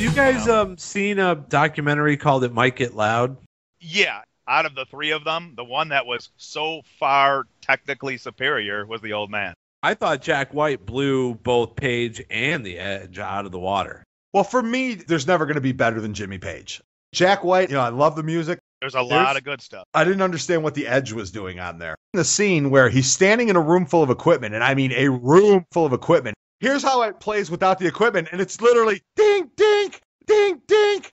you guys seen a documentary called It Might Get Loud? Yeah, out of the three of them, the one that was so far technically superior was the Old Man. I thought Jack White blew both Page and the Edge out of the water. Well, for me, there's never going to be better than Jimmy Page. Jack White, I love the music. There's a lot of good stuff. I didn't understand what the Edge was doing on there. The scene where he's standing in a room full of equipment, and I mean a room full of equipment. Here's how it plays without the equipment, and it's literally ding, dink, ding, dink.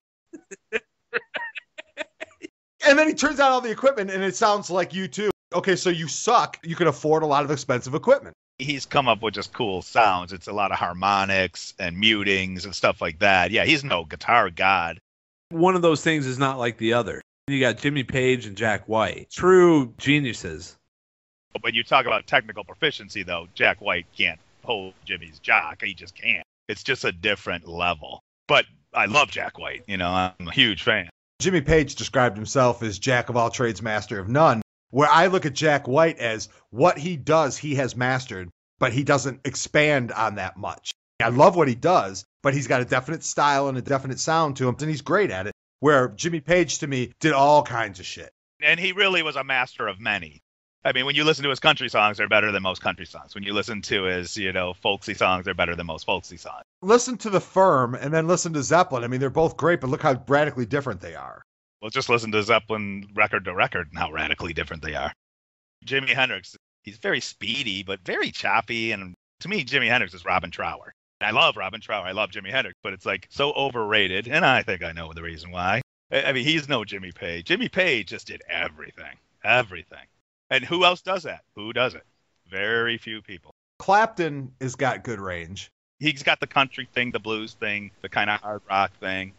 And then he turns on all the equipment, and it sounds like U2. Okay, so you suck. You can afford a lot of expensive equipment. He's come up with just cool sounds. It's a lot of harmonics and mutings and stuff like that. Yeah, he's no guitar god. One of those things is not like the other. You got Jimmy Page and Jack White. True geniuses. When you talk about technical proficiency, though, Jack White can't hold Jimmy's jock. He just can't. It's just a different level. But I love Jack White. I'm a huge fan. Jimmy Page described himself as jack of all trades, master of none, where I look at Jack White as what he does, he has mastered, but he doesn't expand on that much. I love what he does, but he's got a definite style and a definite sound to him, and he's great at it, where Jimmy Page, to me, did all kinds of shit. And he really was a master of many. I mean, when you listen to his country songs, they're better than most country songs. When you listen to his, folksy songs, they're better than most folksy songs. Listen to The Firm and then listen to Zeppelin. I mean, they're both great, but look how radically different they are. Well, just listen to Zeppelin record to record and how radically different they are. Jimi Hendrix, he's very speedy, but very choppy. And to me, Jimi Hendrix is Robin Trower. I love Robin Trower. I love Jimi Hendrix, but it's like so overrated. And I think I know the reason why. I mean, he's no Jimmy Page. Jimmy Page just did everything. Everything. And who else does that? Who does it? Very few people. Clapton has got good range. He's got the country thing, the blues thing, the kind of hard rock thing.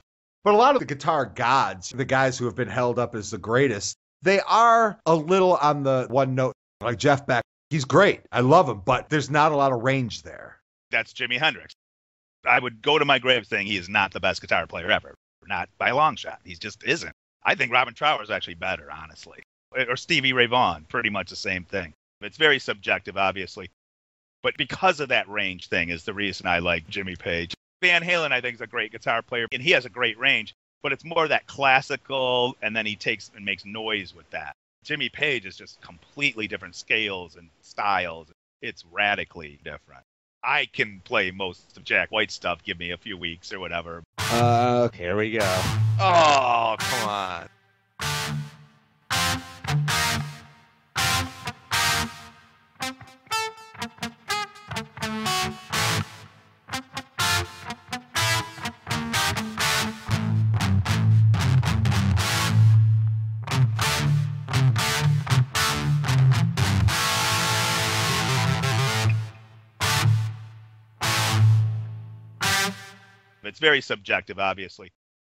But a lot of the guitar gods, the guys who have been held up as the greatest, they are a little on the one note. Like Jeff Beck, he's great. I love him, but there's not a lot of range there. That's Jimi Hendrix. I would go to my grave saying he is not the best guitar player ever. Not by a long shot. He just isn't. I think Robin Trower is actually better, honestly. Or Stevie Ray Vaughan, pretty much the same thing. It's very subjective, obviously. But because of that range thing is the reason I like Jimmy Page. Van Halen, I think, is a great guitar player, and he has a great range, but it's more that classical, and then he takes and makes noise with that. Jimmy Page is just completely different scales and styles. It's radically different. I can play most of Jack White's stuff. Give me a few weeks or whatever. Okay, here we go. Oh, come on. It's very subjective, obviously.